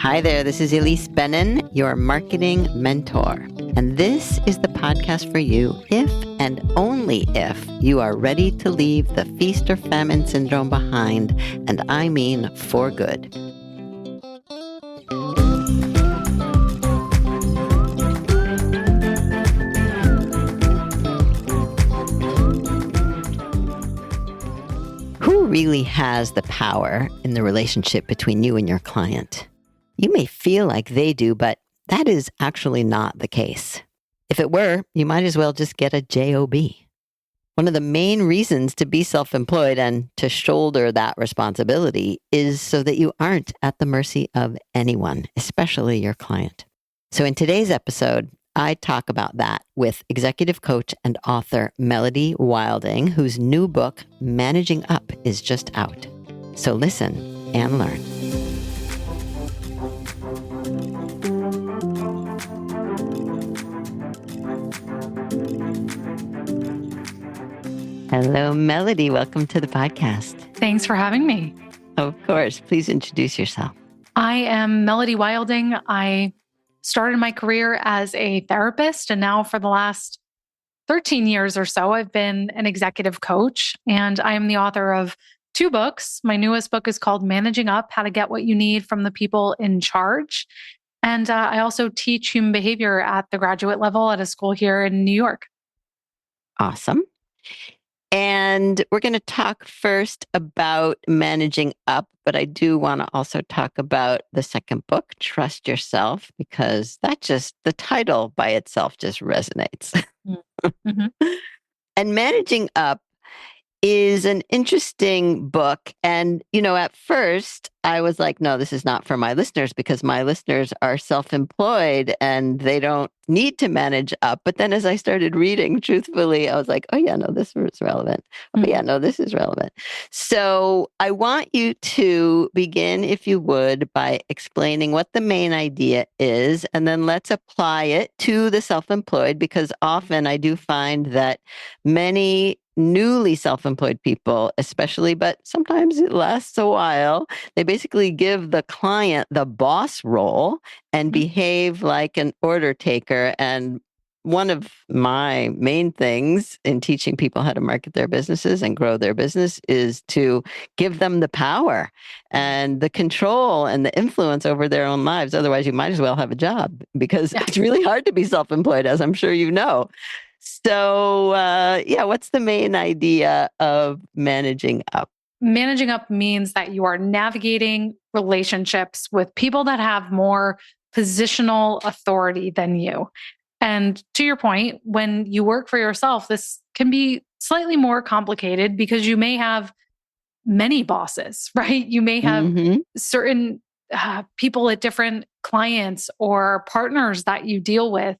Hi there, this is Elise Bennin, your marketing mentor. And this is the podcast for you if and only if you are ready to leave the feast or famine syndrome behind, and I mean for good. Who really has the power in the relationship between you and your client? You may feel like they do, but that is actually not the case. If it were, you might as well just get a job. One of the main reasons to be self-employed and to shoulder that responsibility is so that you aren't at the mercy of anyone, especially your client. So in today's episode, I talk about that with executive coach and author Melody Wilding, whose new book, Managing Up, is just out. So listen and learn. Hello, Melody. Welcome to the podcast. Thanks for having me. Of course. Please introduce yourself. I am Melody Wilding. I started my career as a therapist, and now for the last 13 years or so, I've been an executive coach, and I am the author of 2 books. My newest book is called Managing Up, How to Get What You Need from the People in Charge. And I also teach human behavior at the graduate level at a school here in New York. Awesome. And we're going to talk first about managing up, but I do want to also talk about the second book, Trust Yourself, because the title by itself just resonates. Mm-hmm. And Managing Up is an interesting book. And, at first I was like, no, this is not for my listeners because my listeners are self-employed and they don't need to manage up. But then as I started reading, truthfully, I was like, oh yeah, no, this is relevant. Oh yeah, no, this is relevant. So I want you to begin, if you would, by explaining what the main idea is, and then let's apply it to the self-employed, because often I do find that many newly self-employed people, especially, but sometimes it lasts a while, they basically give the client the boss role and behave like an order taker. And one of my main things in teaching people how to market their businesses and grow their business is to give them the power and the control and the influence over their own lives. Otherwise, you might as well have a job, because it's really hard to be self-employed, as I'm sure you know. So, what's the main idea of managing up? Managing up means that you are navigating relationships with people that have more positional authority than you. And to your point, when you work for yourself, this can be slightly more complicated because you may have many bosses, right? You may have certain people at different clients or partners that you deal with.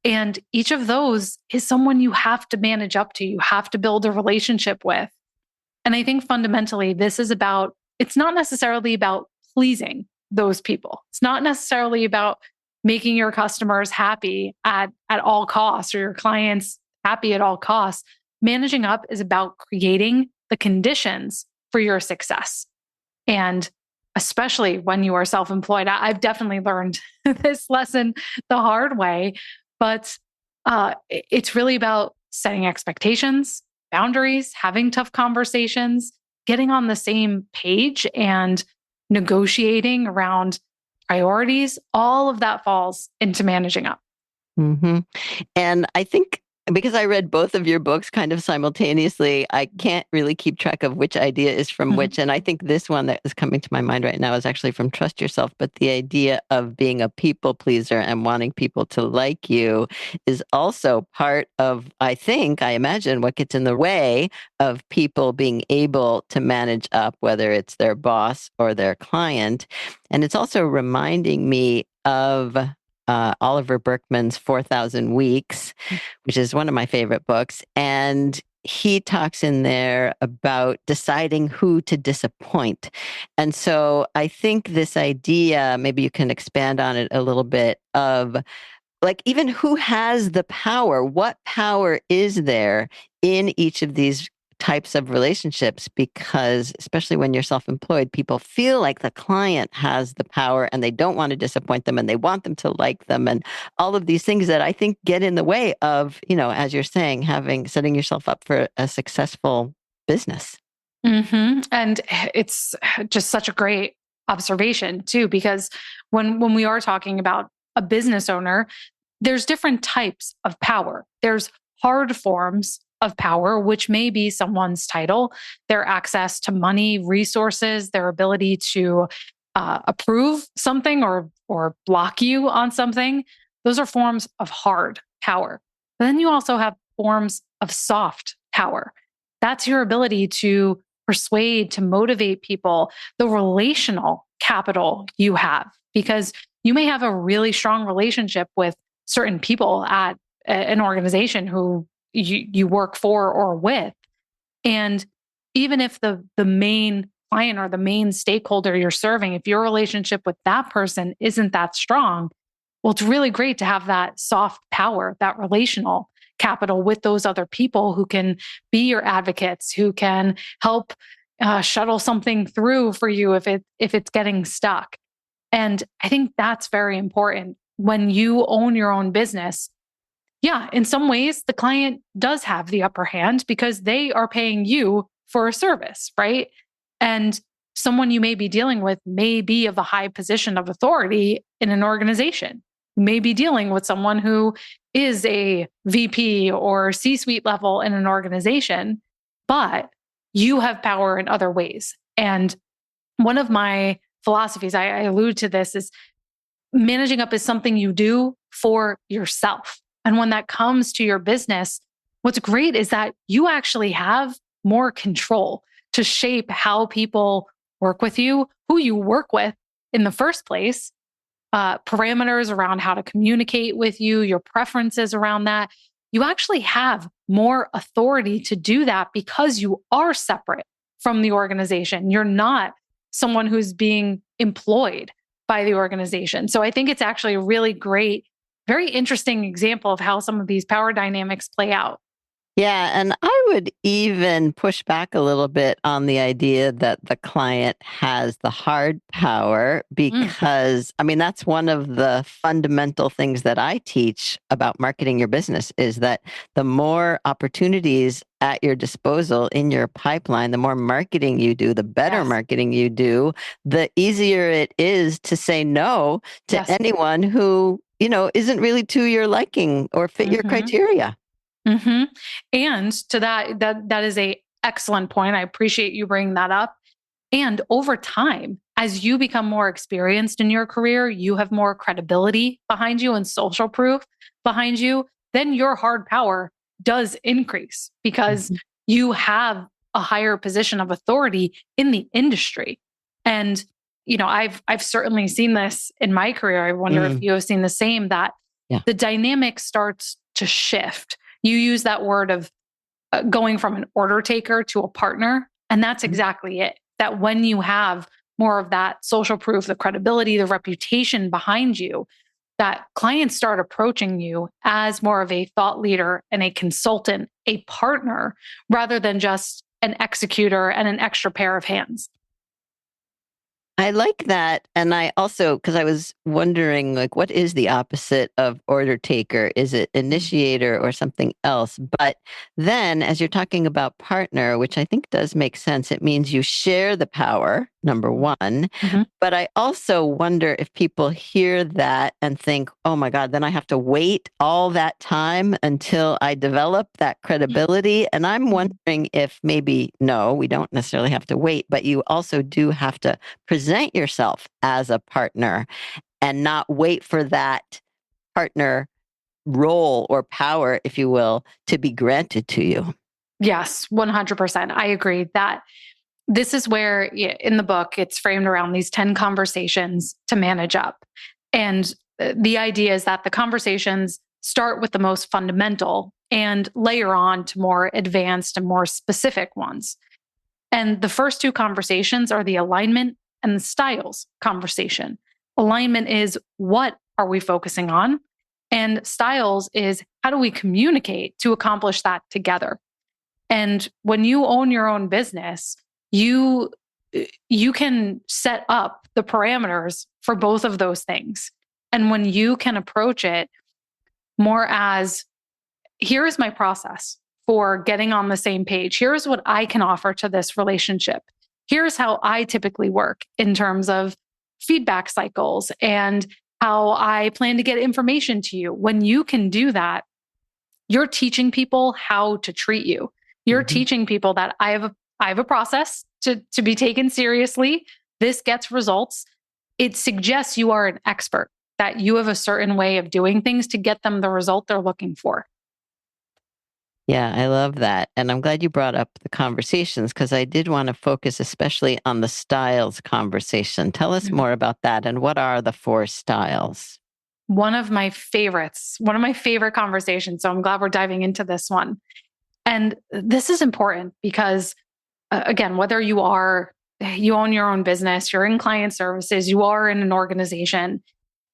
And each of those is someone you have to manage up to, you have to build a relationship with. And I think fundamentally, it's not necessarily about pleasing those people. It's not necessarily about making your customers happy at all costs or your clients happy at all costs. Managing up is about creating the conditions for your success. And especially when you are self-employed, I've definitely learned this lesson the hard way, but it's really about setting expectations, boundaries, having tough conversations, getting on the same page and negotiating around priorities. All of that falls into managing up. Mm-hmm. And I think because I read both of your books kind of simultaneously, I can't really keep track of which idea is from which. And I think this one that is coming to my mind right now is actually from Trust Yourself. But the idea of being a people pleaser and wanting people to like you is also part of, I imagine, what gets in the way of people being able to manage up, whether it's their boss or their client. And it's also reminding me of Oliver Burkeman's 4,000 Weeks, which is one of my favorite books. And he talks in there about deciding who to disappoint. And so I think this idea, maybe you can expand on it a little bit, of like even who has the power, what power is there in each of these types of relationships because, especially when you're self-employed, people feel like the client has the power and they don't want to disappoint them and they want them to like them and all of these things that I think get in the way of, as you're saying, setting yourself up for a successful business. And it's just such a great observation too, because when we are talking about a business owner, there's different types of power. There's hard forms of power, which may be someone's title, their access to money, resources, their ability to approve something or block you on something. Those are forms of hard power. But then you also have forms of soft power. That's your ability to persuade, to motivate people, the relational capital you have, because you may have a really strong relationship with certain people at an organization who you work for or with. And even if the main client or the main stakeholder you're serving, if your relationship with that person isn't that strong, well, it's really great to have that soft power, that relational capital with those other people who can be your advocates, who can help shuttle something through for you if it's getting stuck. And I think that's very important when you own your own business. Yeah, in some ways, the client does have the upper hand because they are paying you for a service, right? And someone you may be dealing with may be of a high position of authority in an organization. You may be dealing with someone who is a VP or C suite level in an organization, but you have power in other ways. And one of my philosophies, I allude to this, is managing up is something you do for yourself. And when that comes to your business, what's great is that you actually have more control to shape how people work with you, who you work with in the first place, parameters around how to communicate with you, your preferences around that. You actually have more authority to do that because you are separate from the organization. You're not someone who's being employed by the organization. So I think it's actually a really great, very interesting example of how some of these power dynamics play out. Yeah, and I would even push back a little bit on the idea that the client has the hard power because, I mean, that's one of the fundamental things that I teach about marketing your business is that the more opportunities at your disposal in your pipeline, the more marketing you do, the better Yes. marketing you do, the easier it is to say no to Yes. anyone who, isn't really to your liking or fit your criteria. And to that is a excellent point. I appreciate you bringing that up. And over time, as you become more experienced in your career, you have more credibility behind you and social proof behind you, then your hard power does increase because you have a higher position of authority in the industry. And I've certainly seen this in my career. I wonder if you have seen the same, that the dynamic starts to shift. You use that word of going from an order taker to a partner. And that's exactly it. That when you have more of that social proof, the credibility, the reputation behind you, that clients start approaching you as more of a thought leader and a consultant, a partner, rather than just an executor and an extra pair of hands. I like that. And I also, because I was wondering, like, what is the opposite of order taker? Is it initiator or something else? But then, as you're talking about partner, which I think does make sense, it means you share the power, number one. But I also wonder if people hear that and think, oh my God, then I have to wait all that time until I develop that credibility. And I'm wondering if maybe, no, we don't necessarily have to wait, but you also do have to present yourself as a partner and not wait for that partner role or power, if you will, to be granted to you. Yes, 100%. I agree that this is where in the book, it's framed around these 10 conversations to manage up. And the idea is that the conversations start with the most fundamental and layer on to more advanced and more specific ones. And the first two conversations are the alignment and the styles conversation. Alignment is what are we focusing on? And styles is how do we communicate to accomplish that together? And when you own your own business, you you can set up the parameters for both of those things. And when you can approach it more as, here is my process for getting on the same page. Here's what I can offer to this relationship. Here's how I typically work in terms of feedback cycles and how I plan to get information to you. When you can do that, you're teaching people how to treat you. You're teaching people that I have a process to be taken seriously. This gets results. It suggests you are an expert, that you have a certain way of doing things to get them the result they're looking for. Yeah, I love that. And I'm glad you brought up the conversations because I did want to focus especially on the styles conversation. Tell us more about that and what are the 4 styles? One of my favorites, one of my favorite conversations. So I'm glad we're diving into this one. And this is important because, again, whether you own your own business, you're in client services, you are in an organization,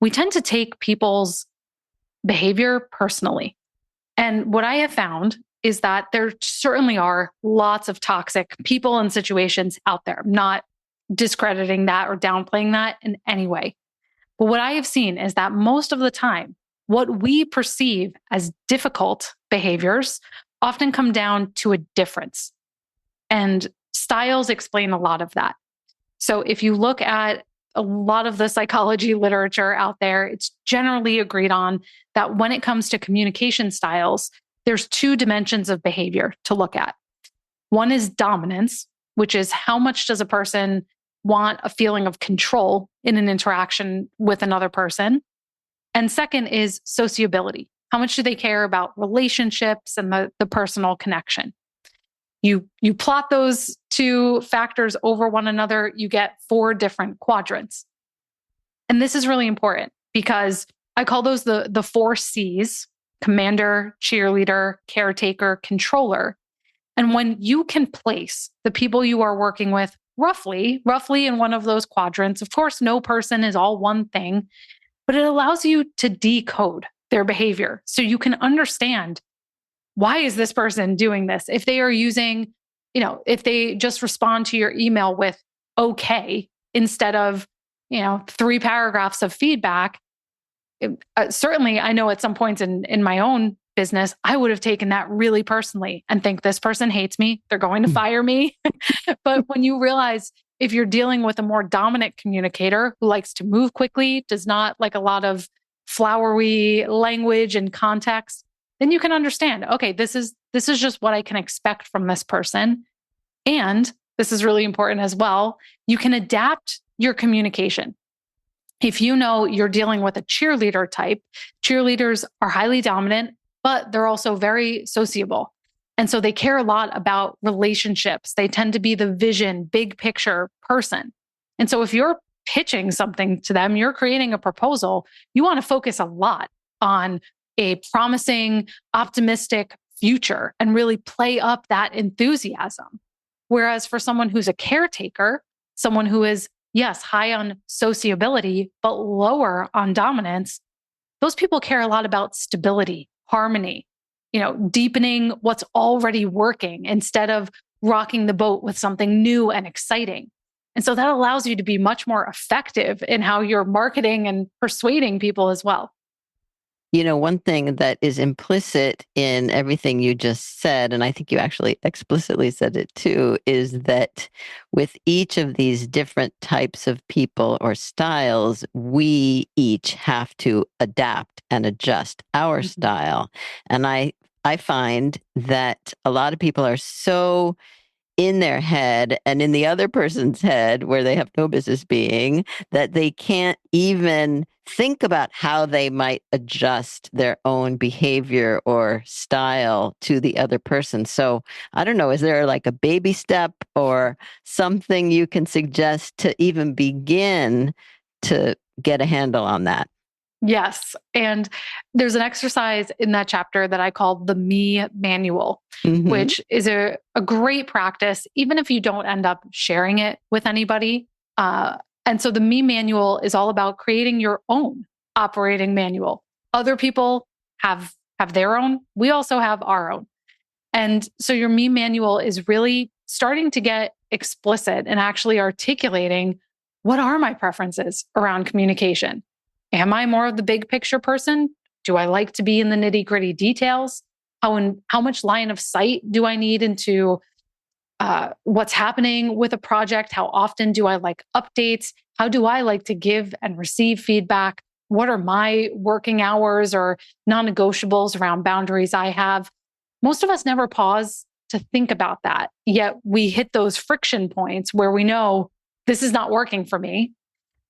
we tend to take people's behavior personally. And what I have found is that there certainly are lots of toxic people and situations out there. I'm not discrediting that or downplaying that in any way. But what I have seen is that most of the time, what we perceive as difficult behaviors often come down to a difference. And styles explain a lot of that. So if you look at a lot of the psychology literature out there, it's generally agreed on that when it comes to communication styles, there's 2 dimensions of behavior to look at. One is dominance, which is how much does a person want a feeling of control in an interaction with another person? And second is sociability. How much do they care about relationships and the personal connection? You plot those 2 factors over one another, you get 4 different quadrants. And this is really important because I call those the 4 C's: commander, cheerleader, caretaker, controller. And when you can place the people you are working with roughly in one of those quadrants, of course, no person is all one thing, but it allows you to decode their behavior so you can understand, why is this person doing this? If they are using, if they just respond to your email with okay instead of, 3 paragraphs of feedback, certainly I know at some points in my own business, I would have taken that really personally and think this person hates me. They're going to fire me. But when you realize, if you're dealing with a more dominant communicator who likes to move quickly, does not like a lot of flowery language and context, then you can understand, okay, this is just what I can expect from this person. And this is really important as well. You can adapt your communication. If you know you're dealing with a cheerleader type, cheerleaders are highly dominant, but they're also very sociable. And so they care a lot about relationships. They tend to be the vision, big picture person. And so if you're pitching something to them, you're creating a proposal, you want to focus a lot on a promising, optimistic future and really play up that enthusiasm. Whereas for someone who's a caretaker, someone who is, yes, high on sociability, but lower on dominance, those people care a lot about stability, harmony, deepening what's already working instead of rocking the boat with something new and exciting. And so that allows you to be much more effective in how you're marketing and persuading people as well. One thing that is implicit in everything you just said, and I think you actually explicitly said it too, is that with each of these different types of people or styles, we each have to adapt and adjust our style. And I find that a lot of people are so in their head and in the other person's head where they have no business being, that they can't even think about how they might adjust their own behavior or style to the other person. So I don't know, is there like a baby step or something you can suggest to even begin to get a handle on that? Yes. And there's an exercise in that chapter that I call the Me Manual, which is a great practice, even if you don't end up sharing it with anybody. And so the Me Manual is all about creating your own operating manual. Other people have their own. We also have our own. And so your me manual is really starting to get explicit and actually articulating what are my preferences around communication? Am I more of the big picture person? Do I like to be in the nitty gritty details? How much line of sight do I need into what's happening with a project? How often do I like updates? How do I like to give and receive feedback? What are my working hours or non negotiables around boundaries I have? Most of us never pause to think about that. Yet we hit those friction points where we know this is not working for me.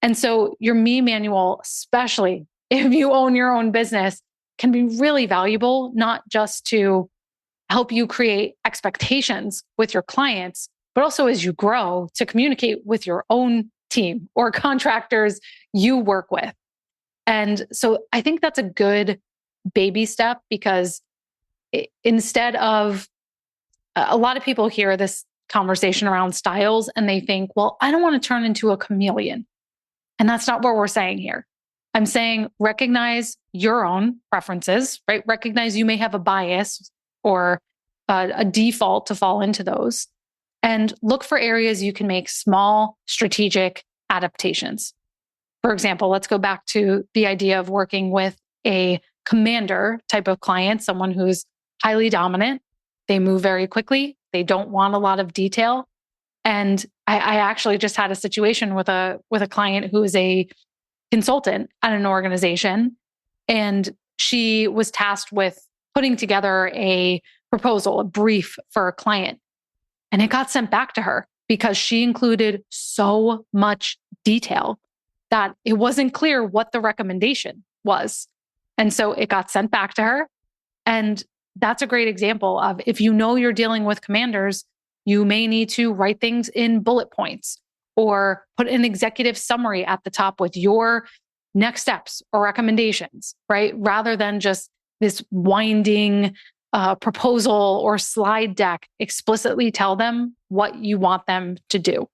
And so your me manual, especially if you own your own business, can be really valuable, not just to help you create expectations with your clients, but also as you grow to communicate with your own team or contractors you work with. And so I think that's a good baby step because instead of a lot of people hear this conversation around styles and they think, well, I don't want to turn into a chameleon. And that's not what we're saying here. I'm saying recognize your own preferences, right? Recognize you may have a bias or a default to fall into those, and look for areas you can make small strategic adaptations. For example, let's go back to the idea of working with a commander type of client, someone who's highly dominant. They move very quickly. They don't want a lot of detail. And I actually just had a situation with a client who is a consultant at an organization, and she was tasked with putting together a proposal, a brief for a client. And it got sent back to her because she included so much detail that it wasn't clear what the recommendation was. And so it got sent back to her. And that's a great example of if you know you're dealing with commanders, you may need to write things in bullet points or put an executive summary at the top with your next steps or recommendations, right? Rather than just this winding proposal or slide deck, explicitly tell them what you want them to do.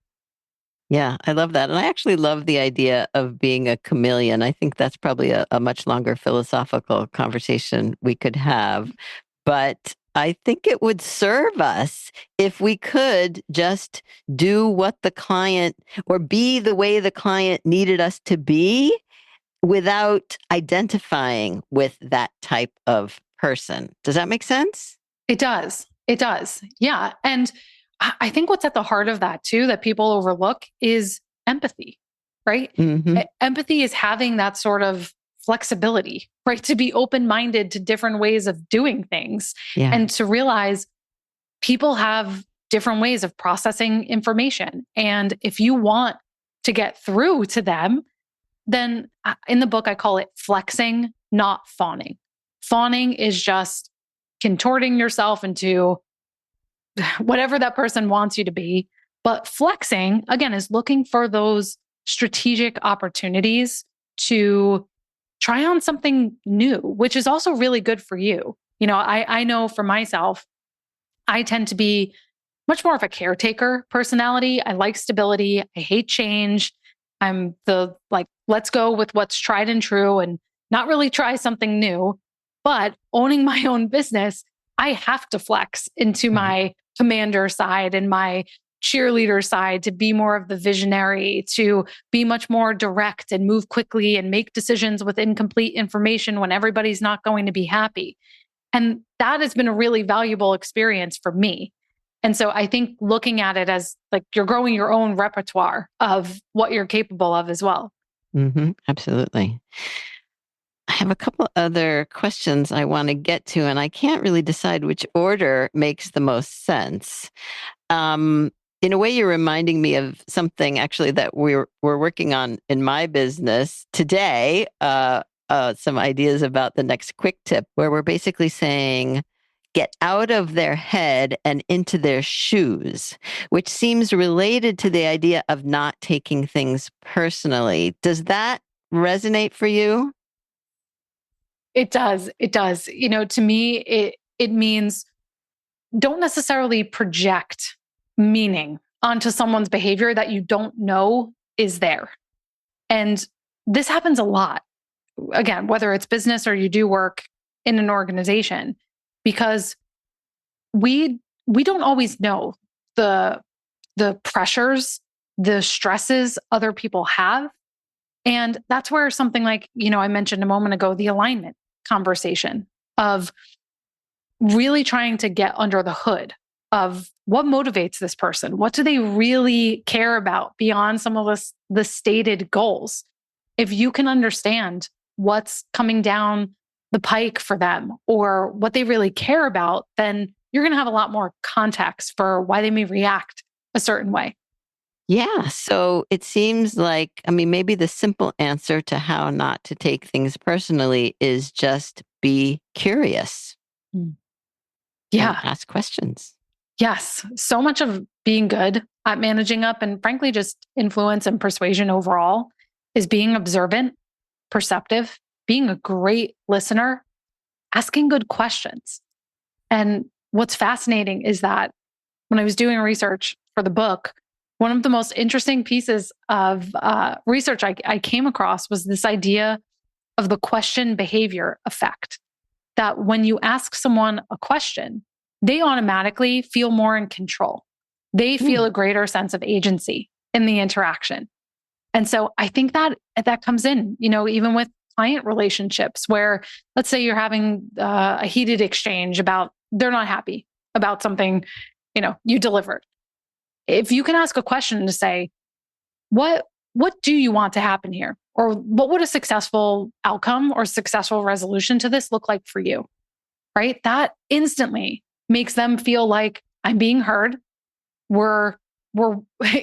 Yeah, I love that. And I actually love the idea of being a chameleon. I think that's probably a much longer philosophical conversation we could have. But I think it would serve us if we could just do what the client or be the way the client needed us to be without identifying with that type of person. Does that make sense? It does. It does. Yeah. And I think what's at the heart of that too, that people overlook is empathy, right? Hmm. Empathy is having that sort of flexibility, right? To be open minded to different ways of doing things Yeah. and to realize people have different ways of processing information. And if you want to get through to them, then in the book, I call it flexing, not fawning. Fawning is just contorting yourself into whatever that person wants you to be. But flexing, again, is looking for those strategic opportunities to try on something new, which is also really good for you. You know, I know for myself, I tend to be much more of a caretaker personality. I like stability. I hate change. I'm the like, let's go with what's tried and true and not really try something new. But owning my own business, I have to flex into my commander side and my cheerleader side to be more of the visionary, to be much more direct and move quickly and make decisions with incomplete information when everybody's not going to be happy. And that has been a really valuable experience for me. And so I think looking at it as like you're growing your own repertoire of what you're capable of as well. Absolutely. I have a couple other questions I want to get to, and I can't really decide which order makes the most sense. In a way, you're reminding me of something actually that we're working on in my business today. Some ideas about the next quick tip, where we're basically saying, get out of their head and into their shoes, which seems related to the idea of not taking things personally. Does that resonate for you? It does. It does. You know, to me, it means don't necessarily project meaning onto someone's behavior that you don't know is there. And this happens a lot. Again, whether it's business or you do work in an organization, because we don't always know the pressures, the stresses other people have. And that's where something like, I mentioned a moment ago, the alignment conversation of really trying to get under the hood of what motivates this person. What do they really care about beyond some of the stated goals? If you can understand what's coming down the pike for them or what they really care about, then you're going to have a lot more context for why they may react a certain way. Yeah. So it seems like, I mean, maybe the simple answer to how not to take things personally is just be curious Mm. and Yeah. ask questions. Yes. So much of being good at managing up and frankly, just influence and persuasion overall is being observant, perceptive, being a great listener, asking good questions. And what's fascinating is that when I was doing research for the book, one of the most interesting pieces of research I came across was this idea of the question behavior effect. That when you ask someone a question, they automatically feel more in control. They feel Hmm. a greater sense of agency in the interaction. And so I think that comes in, even with client relationships where let's say you're having a heated exchange about they're not happy about something, you delivered. If you can ask a question to say, what do you want to happen here? Or what would a successful outcome or successful resolution to this look like for you? Right? That instantly makes them feel like I'm being heard. We're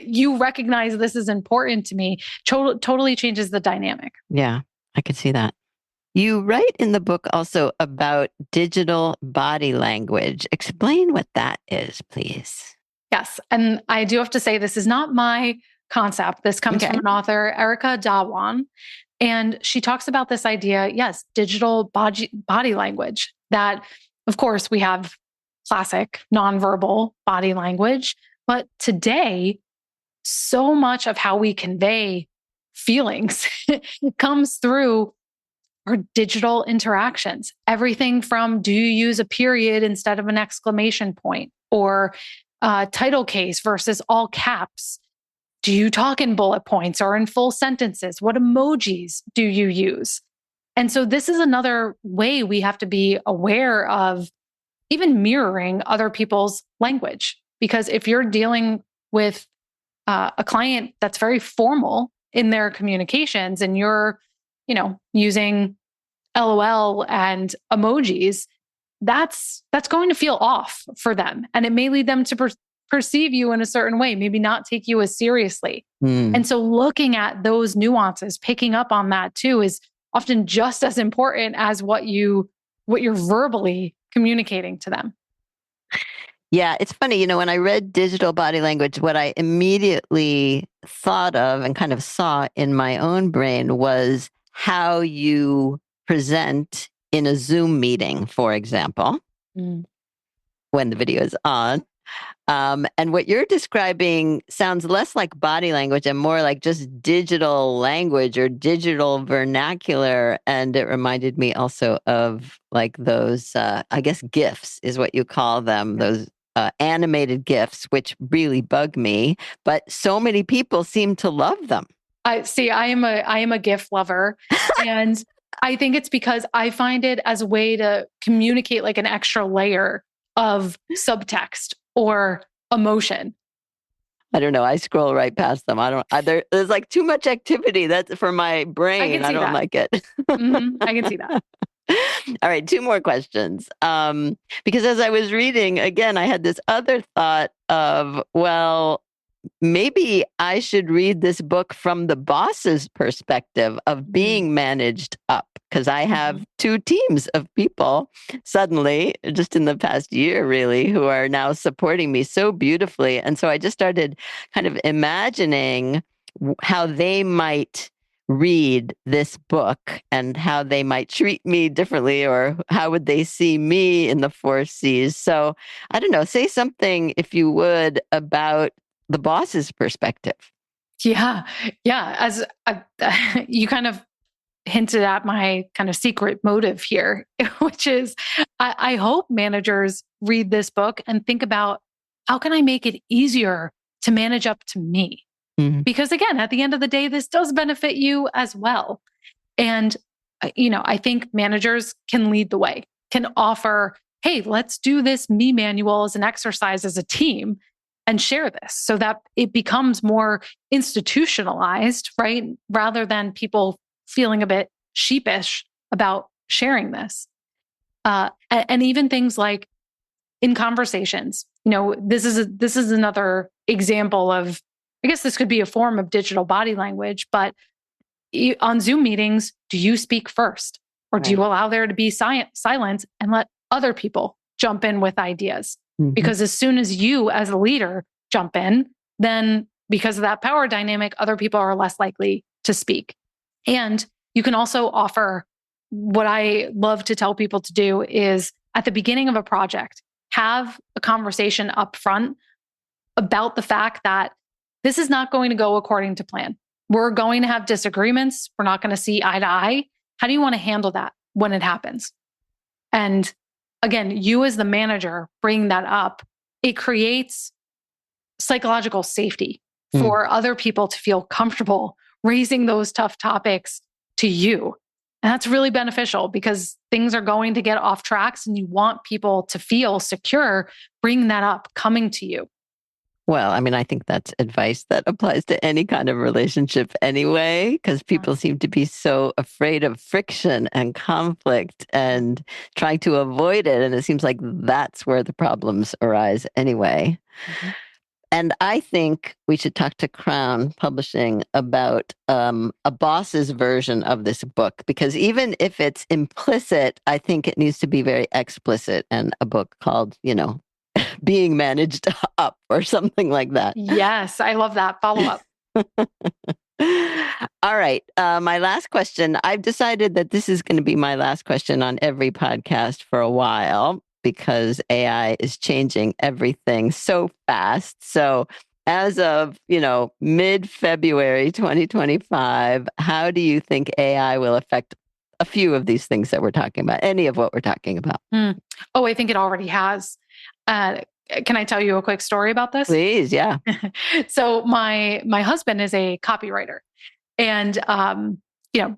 you recognize this is important to me. Totally changes the dynamic. Yeah, I could see that. You write in the book also about digital body language. Explain what that is, please. Yes. And I do have to say, this is not my concept. This comes Okay. from an author, Erica Dawan. And she talks about this idea, yes, digital body language, that, of course, we have classic nonverbal body language. But today, so much of how we convey feelings comes through our digital interactions. Everything from do you use a period instead of an exclamation point or title case versus all caps? Do you talk in bullet points or in full sentences? What emojis do you use? And so this is another way we have to be aware of even mirroring other people's language. Because if you're dealing with a client that's very formal in their communications and you're, using LOL and emojis, that's going to feel off for them. And it may lead them to perceive you in a certain way, maybe not take you as seriously. Hmm. And so looking at those nuances, picking up on that too is often just as important as what you're verbally communicating to them. Yeah, it's funny, when I read digital body language, what I immediately thought of and kind of saw in my own brain was how you present in a Zoom meeting, for example, Mm. when the video is on. And what you're describing sounds less like body language and more like just digital language or digital vernacular. And it reminded me also of like those, I guess, GIFs is what you call them, those animated GIFs, which really bug me. But so many people seem to love them. I see. I am a GIF lover, and I think it's because I find it as a way to communicate like an extra layer of subtext or emotion. I don't know. I scroll right past them. I don't. There's like too much activity. That's for my I brain. can I see don't that. like it. I can see that. All right, two more questions. Because as I was reading, again, I had this other thought of, well, maybe I should read this book from the boss's perspective of being managed up. Because I have two teams of people suddenly, just in the past year, really, who are now supporting me so beautifully. And so I just started kind of imagining how they might read this book and how they might treat me differently or how would they see me in the four C's. So I don't know, say something if you would about the boss's perspective. Yeah, yeah. As you kind of hinted at my kind of secret motive here, which is I hope managers read this book and think about how can I make it easier to manage up to me? Mhm. Because again, at the end of the day, this does benefit you as well. And, I think managers can lead the way, can offer, hey, let's do this me manual as an exercise as a team and share this so that it becomes more institutionalized, right? Rather than people feeling a bit sheepish about sharing this. And even things like in conversations, this is another example of, I guess this could be a form of digital body language, but on Zoom meetings, do you speak first? Or do you Right. allow there to be silence and let other people jump in with ideas? Mhm. Because as soon as you, as a leader, jump in, then because of that power dynamic, other people are less likely to speak. And you can also offer what I love to tell people to do is at the beginning of a project, have a conversation up front about the fact that this is not going to go according to plan. We're going to have disagreements. We're not going to see eye to eye. How do you want to handle that when it happens? And again, you as the manager bring that up. It creates psychological safety Mm. for other people to feel comfortable raising those tough topics to you. And that's really beneficial because things are going to get off tracks and you want people to feel secure bringing that up, coming to you. Well, I mean, I think that's advice that applies to any kind of relationship anyway, because people seem to be so afraid of friction and conflict and trying to avoid it. And it seems like that's where the problems arise anyway. Mhm. And I think we should talk to Crown Publishing about a boss's version of this book, because even if it's implicit, I think it needs to be very explicit. And a book called, Being Managed Up or something like that. Yes, I love that follow up. All right. My last question. I've decided that this is going to be my last question on every podcast for a while because AI is changing everything so fast. So, as of, mid-February 2025, how do you think AI will affect a few of these things that we're talking about? Any of what we're talking about? Oh, I think it already has. Can I tell you a quick story about this? Please, yeah. So my husband is a copywriter, and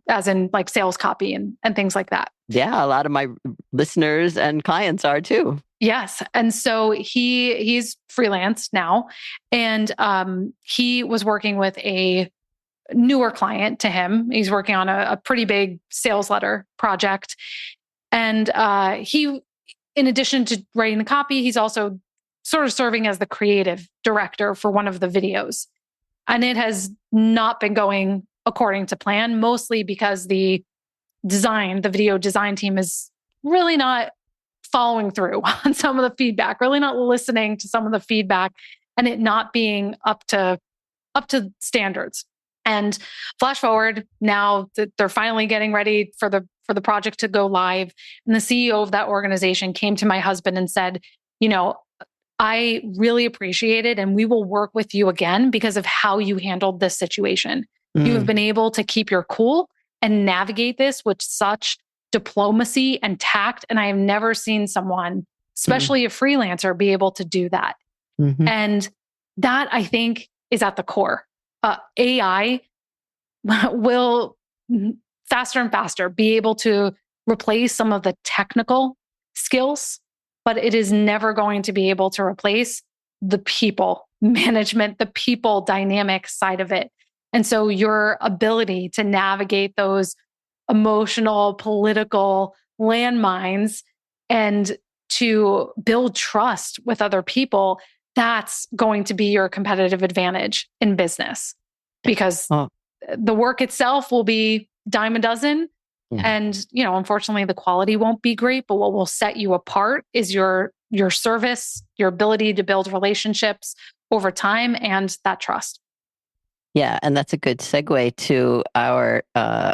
as in like sales copy and things like that. Yeah, a lot of my listeners and clients are too. Yes. And so he's freelance now. And he was working with a newer client to him. He's working on a pretty big sales letter project. And he, in addition to writing the copy, he's also sort of serving as the creative director for one of the videos. And it has not been going according to plan, mostly because the video design team is really not following through on some of the feedback, really not listening to some of the feedback and it not being up to standards. And flash forward now that they're finally getting ready for the project to go live. And the CEO of that organization came to my husband and said, I really appreciate it and we will work with you again because of how you handled this situation. You have been able to keep your cool and navigate this with such diplomacy and tact. And I have never seen someone, especially a freelancer, be able to do that. Mm-hmm. And that I think is at the core. AI will faster and faster be able to replace some of the technical skills, but it is never going to be able to replace the people management, the people dynamic side of it. And so your ability to navigate those emotional, political landmines and to build trust with other people, that's going to be your competitive advantage in business because the work itself will be dime a dozen. Yeah. And, unfortunately, the quality won't be great, but what will set you apart is your service, your ability to build relationships over time and that trust. Yeah, and that's a good segue to our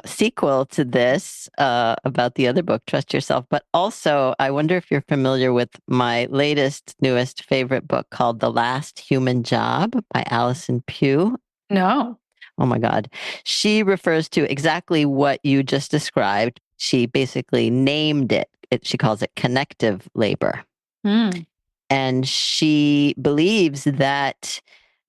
sequel to this about the other book, Trust Yourself. But also, I wonder if you're familiar with my newest favorite book called The Last Human Job by Allison Pugh. No. Oh my God. She refers to exactly what you just described. She basically named it. She calls it connective labor. Mm. And she believes that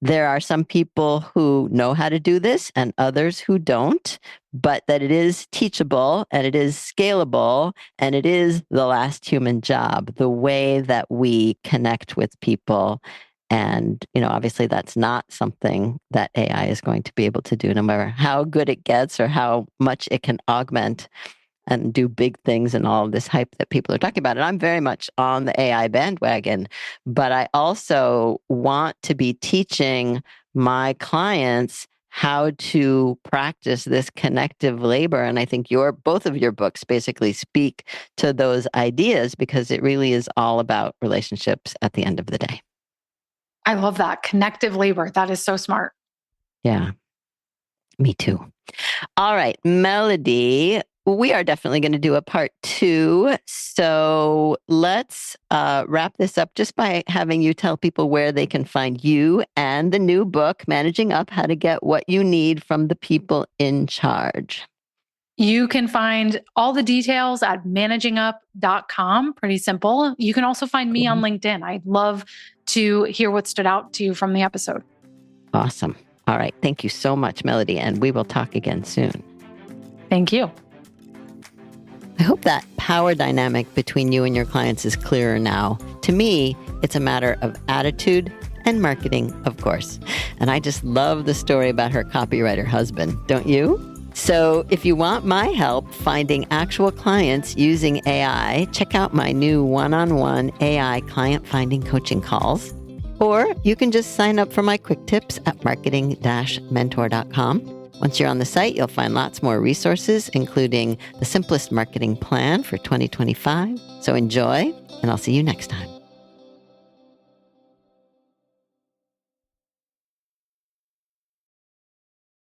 there are some people who know how to do this and others who don't, but that it is teachable and it is scalable and it is the last human job, the way that we connect with people. And, obviously that's not something that AI is going to be able to do, no matter how good it gets or how much it can augment and do big things and all of this hype that people are talking about. And I'm very much on the AI bandwagon, but I also want to be teaching my clients how to practice this connective labor. And I think both of your books basically speak to those ideas because it really is all about relationships at the end of the day. I love that. Connective labor. That is so smart. Yeah, me too. All right, Melody, we are definitely going to do a part 2. So let's wrap this up just by having you tell people where they can find you and the new book, Managing Up, How to Get What You Need from the People in Charge. You can find all the details at managingup.com. Pretty simple. You can also find me on LinkedIn. I'd love to hear what stood out to you from the episode. Awesome. All right. Thank you so much, Melody. And we will talk again soon. Thank you. I hope that power dynamic between you and your clients is clearer now. To me, it's a matter of attitude and marketing, of course. And I just love the story about her copywriter husband, don't you? So if you want my help finding actual clients using AI, check out my new one-on-one AI client finding coaching calls. Or you can just sign up for my quick tips at marketing-mentor.com. Once you're on the site, you'll find lots more resources, including the simplest marketing plan for 2025. So enjoy, and I'll see you next time.